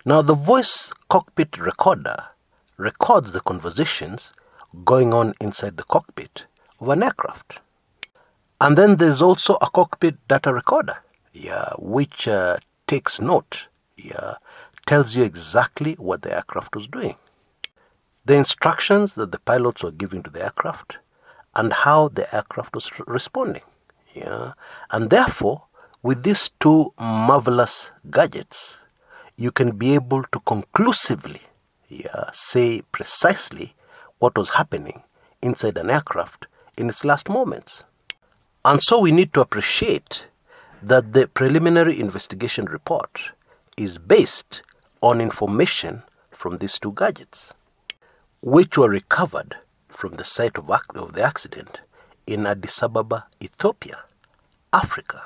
Now, the voice cockpit recorder records the conversations going on inside the cockpit of an aircraft. And then there's also a cockpit data recorder, which takes note, tells you exactly what the aircraft was doing, the instructions that the pilots were giving to the aircraft, and how the aircraft was responding. And therefore, with these two marvelous gadgets, you can be able to conclusively say precisely what was happening inside an aircraft in its last moments. And so we need to appreciate that the preliminary investigation report is based on information from these two gadgets, which were recovered from the site of the accident in Addis Ababa, Ethiopia, Africa.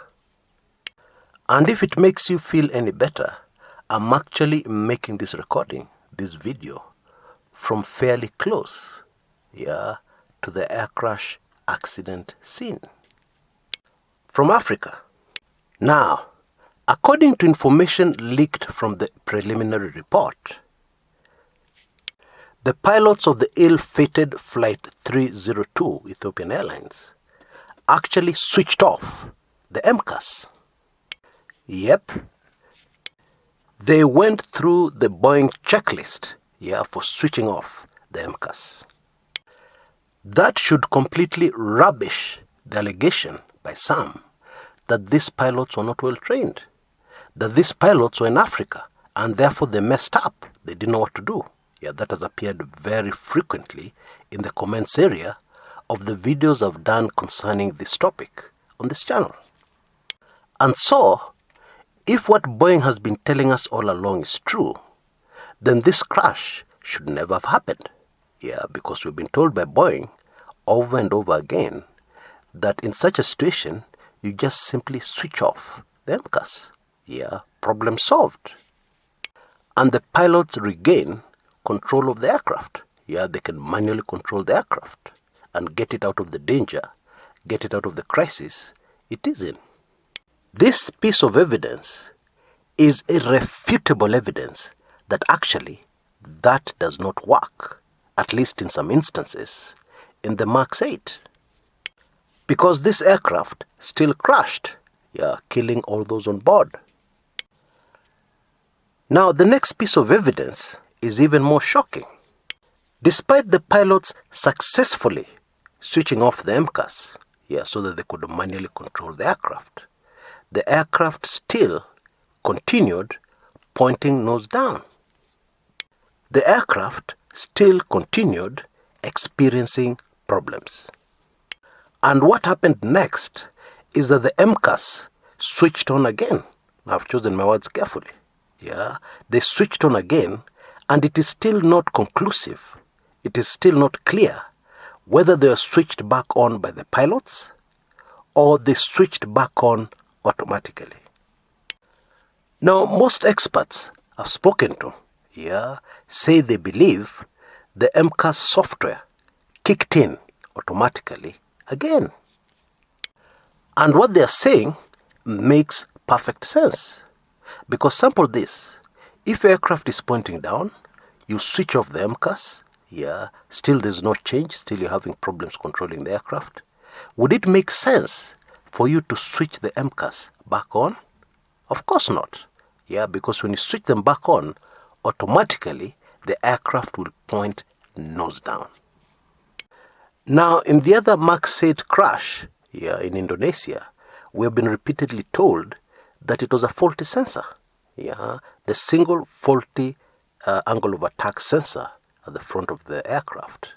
And if it makes you feel any better, I'm actually making this recording, this video, from fairly close, to the air crash accident scene. From Africa. Now, according to information leaked from the preliminary report, the pilots of the ill-fated Flight 302 Ethiopian Airlines actually switched off the MCAS. Yep. They went through the Boeing checklist, for switching off the MCAS. That should completely rubbish the allegation by some that these pilots were not well trained, that these pilots were in Africa and therefore they messed up, they didn't know what to do. That has appeared very frequently in the comments area of the videos I've done concerning this topic on this channel. And so, if what Boeing has been telling us all along is true, then this crash should never have happened. Because we've been told by Boeing over and over again that in such a situation, you just simply switch off the MCAS. Problem solved. And the pilots regain control of the aircraft. They can manually control the aircraft and get it out of the danger, get it out of the crisis it is in. This piece of evidence is irrefutable evidence that actually that does not work, at least in some instances, in the MAX 8. Because this aircraft still crashed, killing all those on board. Now, the next piece of evidence is even more shocking. Despite the pilots successfully switching off the MCAS, so that they could manually control the aircraft still continued pointing nose down. The aircraft still continued experiencing problems. And what happened next is that the MCAS switched on again. I've chosen my words carefully. They switched on again, and it is still not conclusive. It is still not clear whether they were switched back on by the pilots or they switched back on automatically. Now, most experts I've spoken to, say they believe the MCAS software kicked in automatically again. And what they're saying makes perfect sense. Because sample this, if aircraft is pointing down, you switch off the MCAS, still there's no change, still you're having problems controlling the aircraft. Would it make sense for you to switch the MCAS back on? Of course not. Because when you switch them back on, automatically the aircraft will point nose down. Now, in the other MAX 8 crash in Indonesia, we have been repeatedly told that it was a faulty sensor. The single faulty angle of attack sensor at the front of the aircraft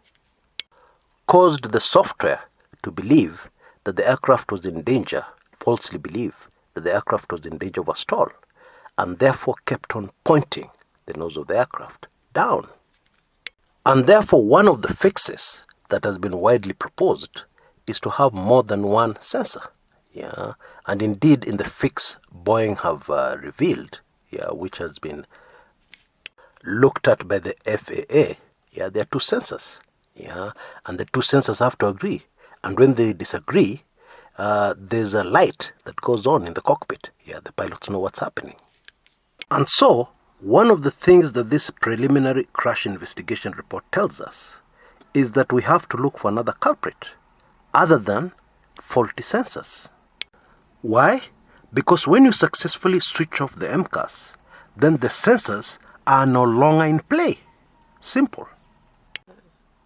caused the software to believe that the aircraft was in danger, falsely believe that the aircraft was in danger of a stall, and therefore kept on pointing the nose of the aircraft down. And therefore, one of the fixes that has been widely proposed is to have more than one sensor. And indeed, in the fix Boeing have revealed, which has been looked at by the FAA, there are two sensors, and the two sensors have to agree. And when they disagree, there's a light that goes on in the cockpit. The pilots know what's happening. And so, One of the things that this preliminary crash investigation report tells us is that we have to look for another culprit other than faulty sensors. Why? Because when you successfully switch off the MCAS, then the sensors are no longer in play. Simple.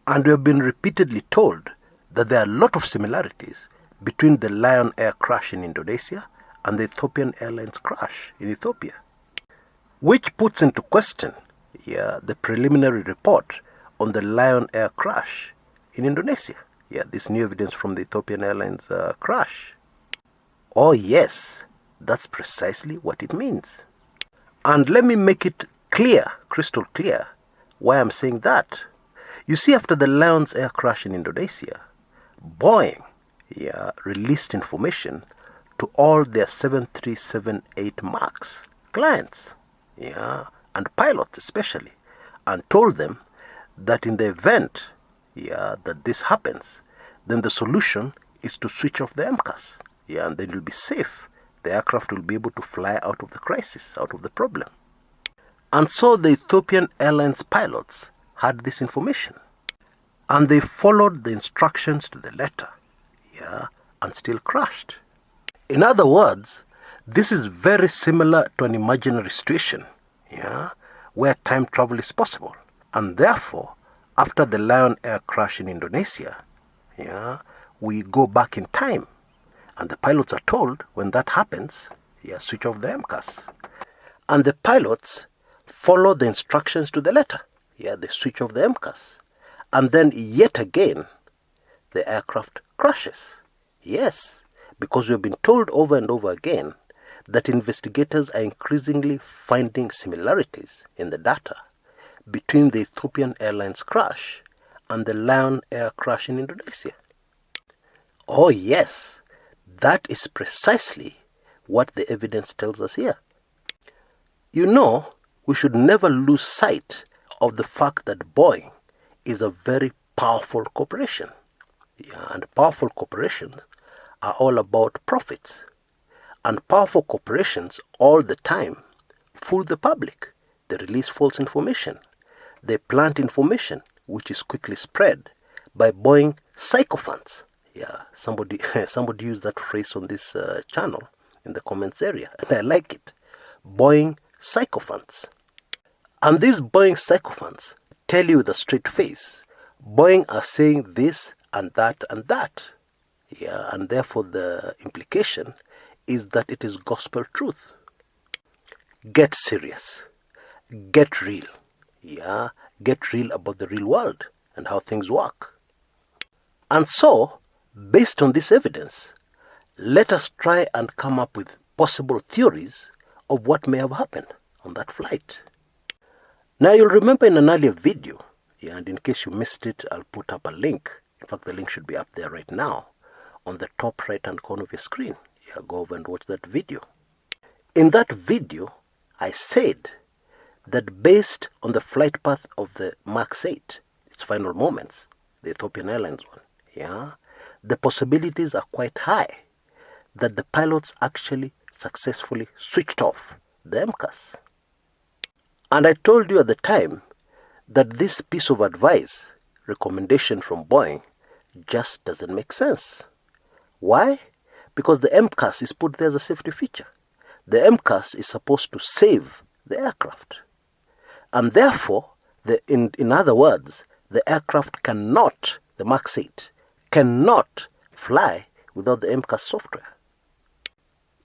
And we have been repeatedly told that there are a lot of similarities between the Lion Air crash in Indonesia and the Ethiopian Airlines crash in Ethiopia, which puts into question the preliminary report on the Lion Air crash in Indonesia. This new evidence from the Ethiopian Airlines crash. Oh yes, that's precisely what it means. And let me make it clear, crystal clear, why I'm saying that. You see, after the Lion Air crash in Indonesia, Boeing released information to all their 737-8 MAX clients, and pilots especially, and told them that in the event that this happens, then the solution is to switch off the MCAS, and then you'll be safe. The aircraft will be able to fly out of the crisis, out of the problem. And so the Ethiopian Airlines pilots had this information, and they followed the instructions to the letter, and still crashed. In other words, this is very similar to an imaginary situation, where time travel is possible. And therefore, after the Lion Air crash in Indonesia, we go back in time. And the pilots are told, when that happens, switch off the MCAS. And the pilots follow the instructions to the letter. They switch off the MCAS. And then yet again, the aircraft crashes. Yes, because we have been told over and over again that investigators are increasingly finding similarities in the data between the Ethiopian Airlines crash and the Lion Air crash in Indonesia. Oh yes, that is precisely what the evidence tells us here. We should never lose sight of the fact that Boeing is a very powerful corporation. And powerful corporations are all about profits. And powerful corporations all the time fool the public. They release false information. They plant information which is quickly spread by Boeing sycophants. Somebody used that phrase on this channel in the comments area, and I like it. Boeing sycophants. And these Boeing sycophants tell you with a straight face, Boeing are saying this and that and that. And therefore the implication is that it is gospel truth. Get serious. Get real. Get real about the real world and how things work. And so, based on this evidence, let us try and come up with possible theories of what may have happened on that flight. Now you'll remember in an earlier video, and in case you missed it, I'll put up a link. In fact, the link should be up there right now on the top right hand corner of your screen. Go over and watch that video. In that video, I said that based on the flight path of the MAX 8, its final moments, the Ethiopian Airlines one, the possibilities are quite high that the pilots actually successfully switched off the MCAS. And I told you at the time that this piece of advice, recommendation from Boeing, just doesn't make sense. Why? Because the MCAS is put there as a safety feature. The MCAS is supposed to save the aircraft. And therefore, in other words, the aircraft cannot, the MAX 8, cannot fly without the MCAS software.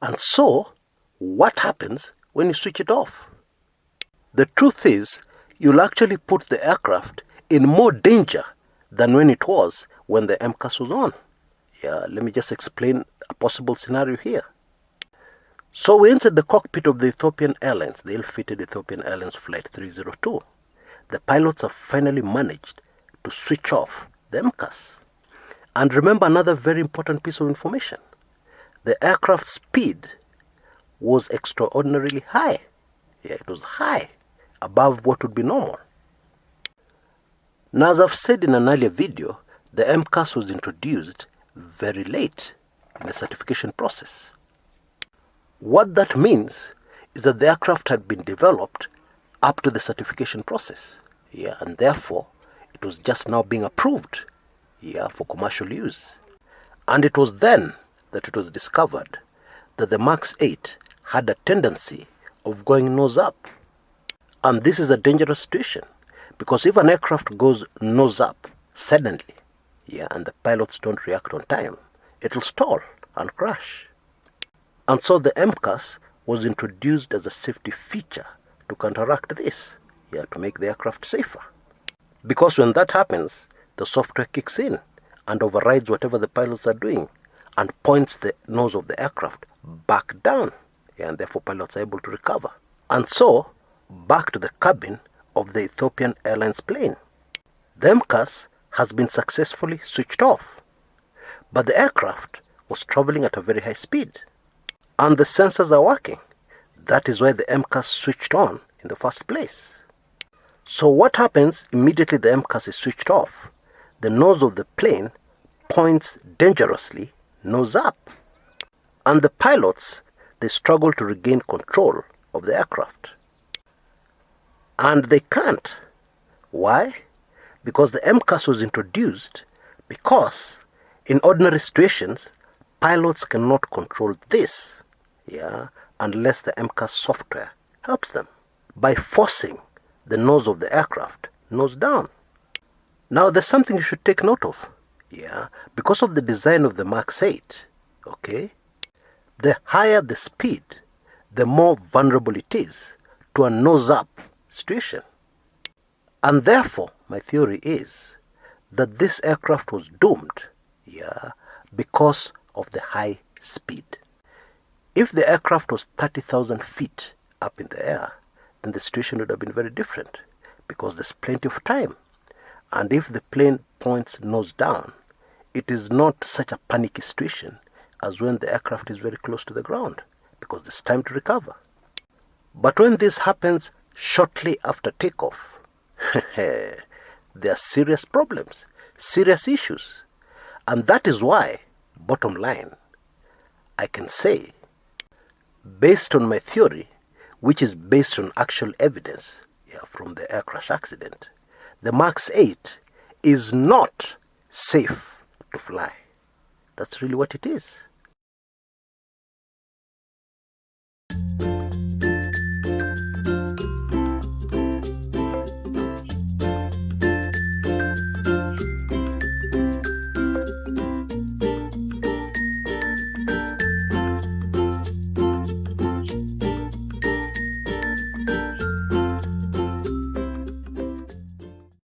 And so, what happens when you switch it off? The truth is, you'll actually put the aircraft in more danger than when it was when the MCAS was on. Let me just explain a possible scenario here. So we entered the cockpit of the Ethiopian Airlines, the ill-fated Ethiopian Airlines Flight 302. The pilots have finally managed to switch off the MCAS. And remember another very important piece of information. The aircraft speed was extraordinarily high. It was high, above what would be normal. Now, as I've said in an earlier video, the MCAS was introduced very late in the certification process. What that means is that the aircraft had been developed up to the certification process. Yeah, and therefore, it was just now being approved, yeah, for commercial use. And it was then that it was discovered that the MAX 8 had a tendency of going nose up. And this is a dangerous situation, because if an aircraft goes nose up suddenly, yeah, and the pilots don't react on time, it'll stall and crash. And so the MCAS was introduced as a safety feature to counteract this, yeah, to make the aircraft safer. Because when that happens, the software kicks in and overrides whatever the pilots are doing and points the nose of the aircraft back down, yeah, and therefore pilots are able to recover. And so, back to the cabin of the Ethiopian Airlines plane. The MCAS has been successfully switched off, but the aircraft was traveling at a very high speed, and the sensors are working. That is why the MCAS switched on in the first place. So what happens immediately the MCAS is switched off? The nose of the plane points dangerously nose up, and the pilots, they struggle to regain control of the aircraft. And they can't. Why? Because the MCAS was introduced because in ordinary situations, pilots cannot control this, yeah, unless the MCAS software helps them by forcing the nose of the aircraft nose down. Now there's something you should take note of, yeah, because of the design of the MAX 8, okay, the higher the speed, the more vulnerable it is to a nose-up situation. And therefore, my theory is that this aircraft was doomed, yeah, because of the high speed. If the aircraft was 30,000 feet up in the air, then the situation would have been very different, because there's plenty of time. And if the plane points nose down, it is not such a panicky situation as when the aircraft is very close to the ground, because there's time to recover. But when this happens shortly after takeoff, there are serious problems, serious issues. And that is why, bottom line, I can say, based on my theory, which is based on actual evidence, yeah, from the air crash accident, the MAX 8 is not safe to fly. That's really what it is.